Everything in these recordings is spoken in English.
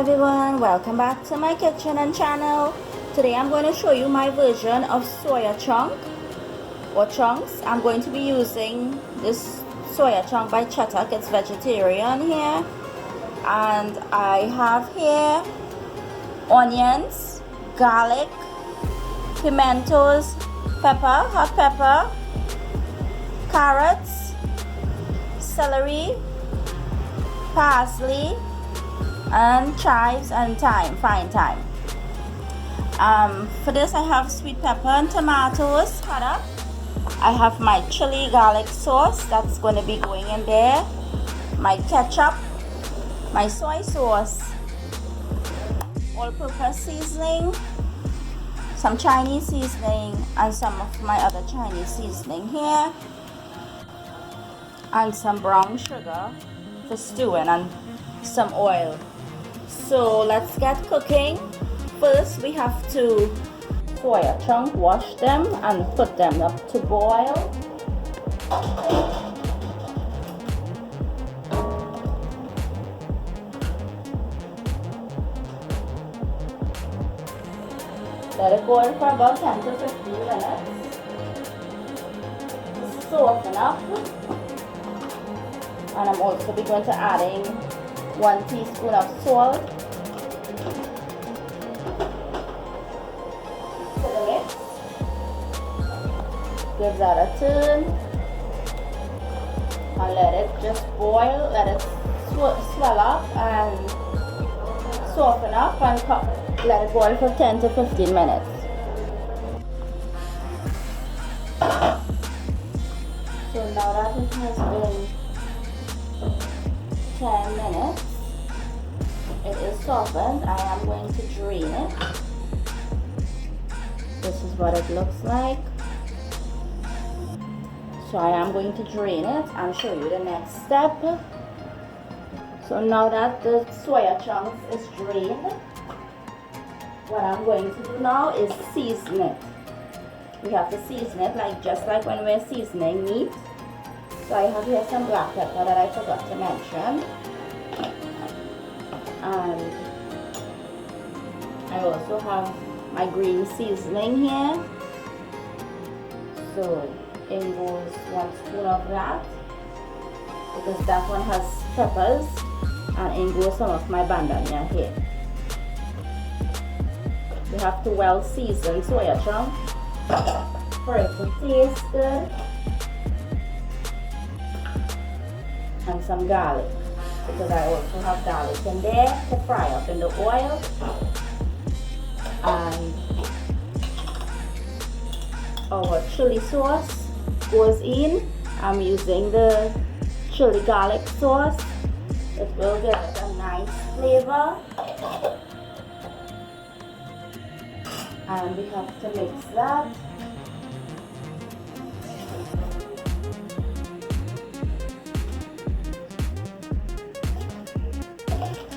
everyone, welcome back to my kitchen and channel. Today I'm going to show you my version of soya chunk or chunks. I'm going to be using this soya chunk by Chatak. It's vegetarian here, and I have here onions, garlic, pimentos, pepper, hot pepper, carrots, celery, parsley, and chives and thyme, fine thyme. For this I have sweet pepper and tomatoes cut up. I have my chili garlic sauce that's going to be going in there, my ketchup, my soy sauce, all-purpose seasoning, some Chinese seasoning, and some of my other Chinese seasoning here, and some brown sugar for stewing, and some oil. So let's get cooking. First we have to soya chunk, wash them and put them up to boil. Let it boil for about 10 to 15 minutes. Soften up. And I'm also going to adding 1 teaspoon of salt to the mix. Give that a turn and let it just boil, let it swell up and soften up, and let it boil for 10 to 15 minutes. So now that it has been 10 minutes, it is softened. I am going to drain it. This is what it looks like. So I am going to drain it and show you the next step. So now that the soya chunks is drained, what I'm going to do now is season it. We have to season it just like when we're seasoning meat. So I have here some black pepper that I forgot to mention. And I also have my green seasoning here. So in goes 1 spoon of that, because that one has peppers, and in goes some of my bandanya here. We have to well season soya chunk for it to taste good. And some garlic, because I also have garlic in there to fry up in the oil. And our chili sauce goes in. I'm using the chili garlic sauce. It will give it a nice flavor. And we have to mix that.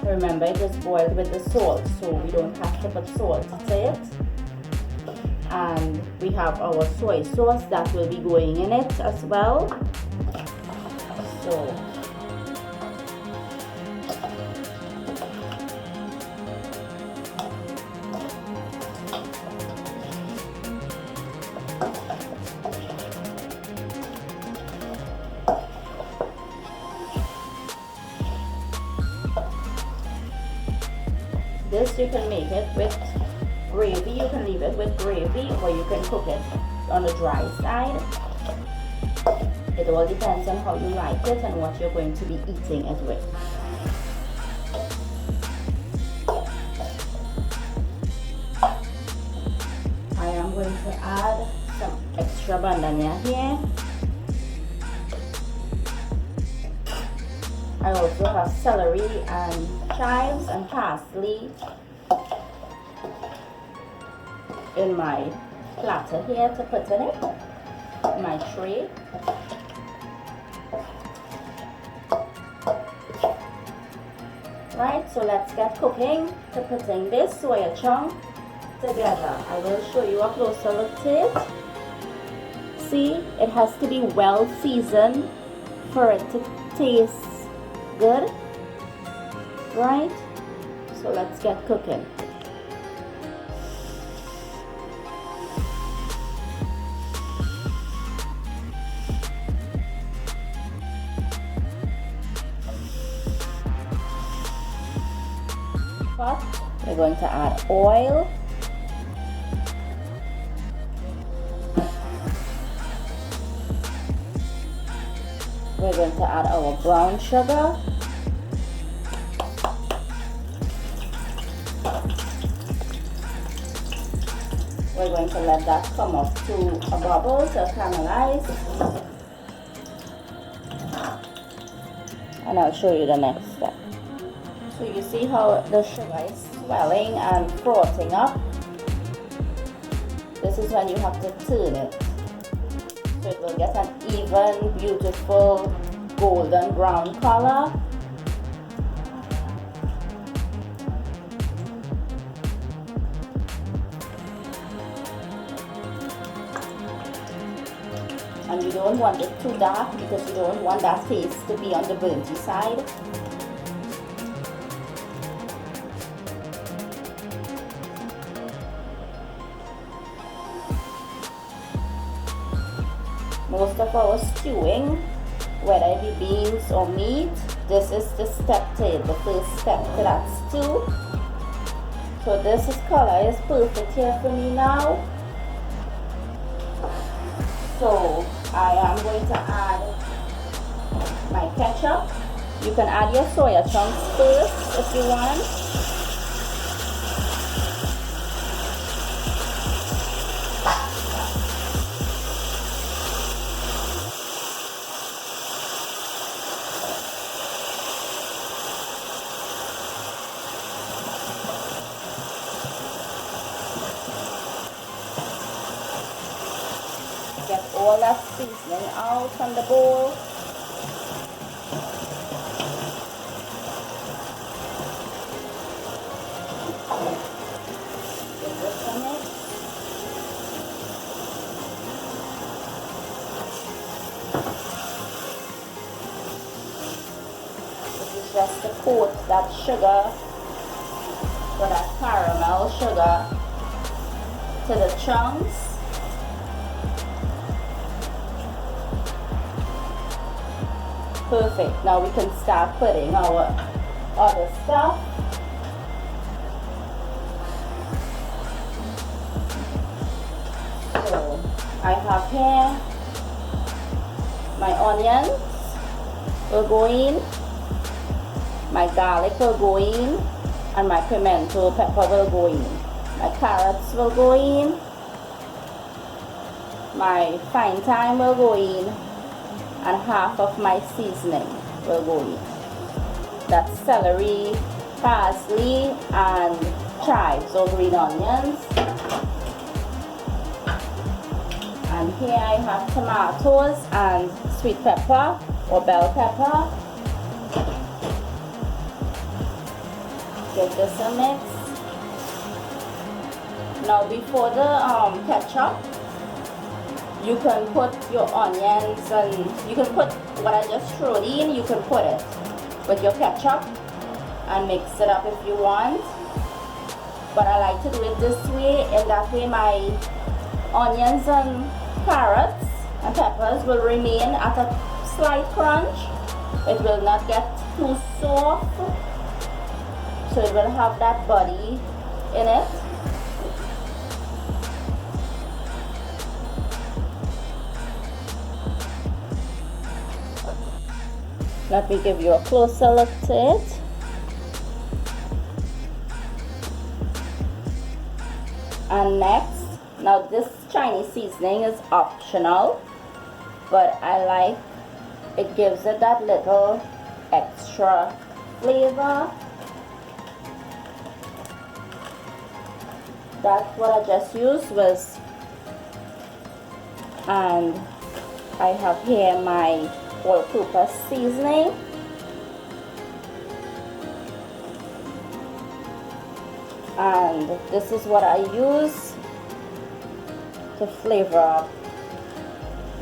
Remember, it is boiled with the salt, so we don't have to put salt to it. And we have our soy sauce that will be going in it as well. So this you can make it with gravy. You can leave it with gravy, or you can cook it on the dry side. It all depends on how you like it and what you're going to be eating it with. I am going to add some extra bandanya here. I also have celery and chives and parsley in my platter here to put in it, my tray. Right, so let's get cooking to putting this soya chunk together. I will show you a closer look to it. See, it has to be well seasoned for it to taste good, right? So let's get cooking. We're going to add oil. We're going to add our brown sugar. We're going to let that come up to a bubble to caramelize. And I'll show you the next step. So you see how the sugar is swelling and frothing up? This is when you have to turn it. So it will get an even, beautiful, golden brown color. And you don't want it too dark because you don't want that taste to be on the burnty side. Most of our stewing, whether it be beans or meat, this is the step to it, the first step to that stew. So this color is perfect here for me now. So I am going to add my ketchup. You can add your soya chunks first if you want. Get all that seasoning out from the bowl. Give this a mix. This is just to coat that sugar, or that caramel sugar, to the chunks. Perfect. Now we can start putting our other stuff. So I have here my onions will go in, my garlic will go in, and my pimento pepper will go in. My carrots will go in, my fine thyme will go in, and half of my seasoning will go in. That's celery, parsley, and chives or green onions. And here I have tomatoes and sweet pepper or bell pepper. Give this a mix. Now before the ketchup, you can put your onions and you can put what I just threw in, you can put it with your ketchup and mix it up if you want. But I like to do it this way, and that way my onions and carrots and peppers will remain at a slight crunch. It will not get too soft, so it will have that body in it. Let me give you a closer look to it. And next, now this Chinese seasoning is optional, but I like it, gives it that little extra flavor. That's what I just used was, and I have here my all-purpose seasoning. And this is what I use to flavor up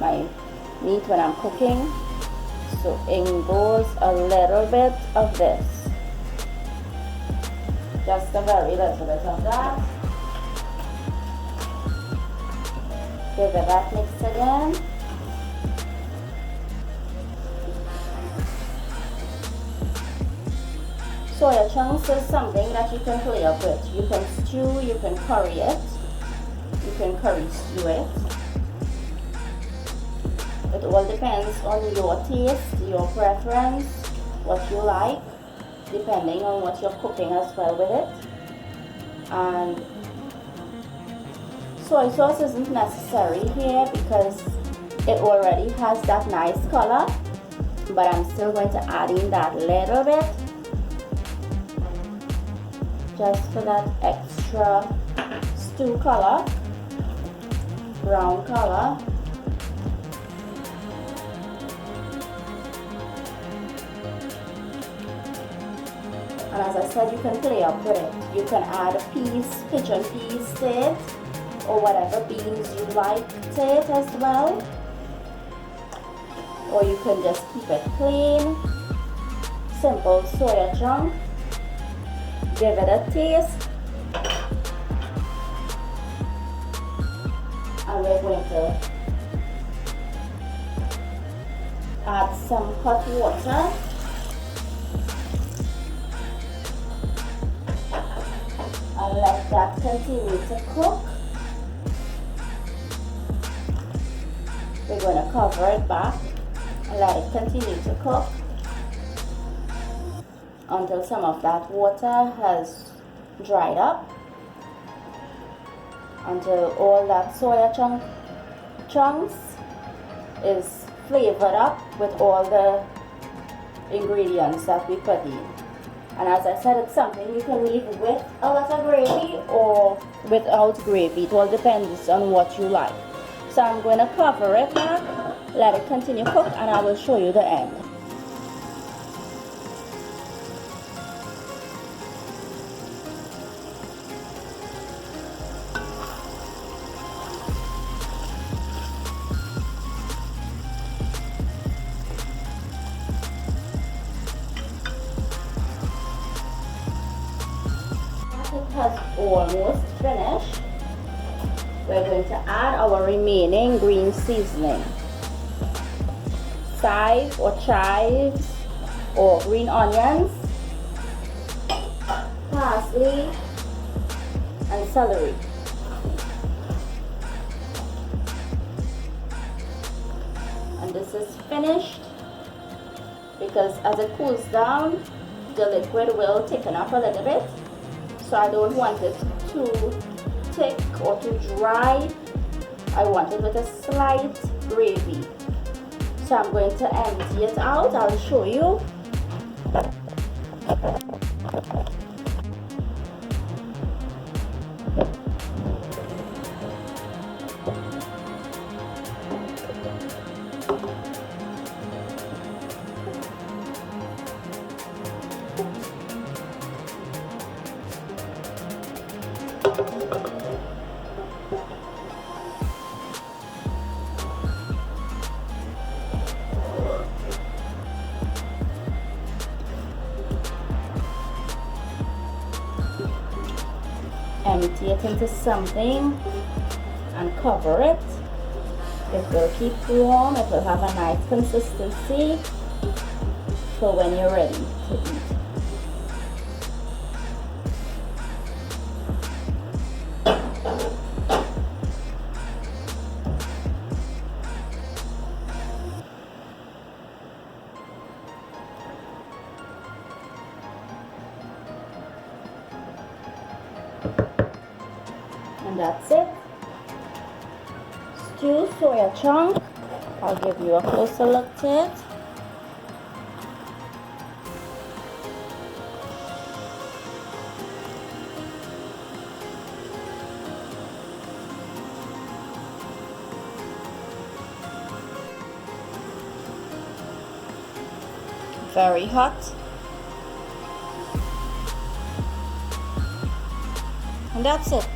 my meat when I'm cooking. So in goes a little bit of this. Just a very little bit of that. Give it that mix again. Soya chunks is something that you can play up with. You can stew, you can curry it, you can curry stew it. It all depends on your taste, your preference, what you like, depending on what you're cooking as well with it. And soy sauce isn't necessary here because it already has that nice color, but I'm still going to add in that little bit just for that extra stew color, brown color. And as I said, you can play up with it. You can add peas, pigeon peas to it, or whatever beans you like to it as well. Or you can just keep it plain, simple soya chunk. Give it a taste. And we're going to add some hot water. And let that continue to cook. We're going to cover it back and let it continue to cook until some of that water has dried up, until all that soya chunks is flavored up with all the ingredients that we put in. And as I said, it's something you can leave with a lot of gravy or without gravy. It all depends on what you like. So I'm going to cover it back, let it continue cook, and I will show you the end. It has almost finished. We're going to add our remaining green seasoning. Chives or green onions, parsley, and celery. And this is finished because as it cools down, the liquid will thicken up a little bit. So I don't want it too thick or too dry. I want it with a slight gravy. So I'm going to empty it out. I'll show you. Empty it into something and cover it. It will keep warm. It will have a nice consistency for when you're ready to eat. And that's it. Stew soya chunk. I'll give you a closer look to it. Very hot. And that's it.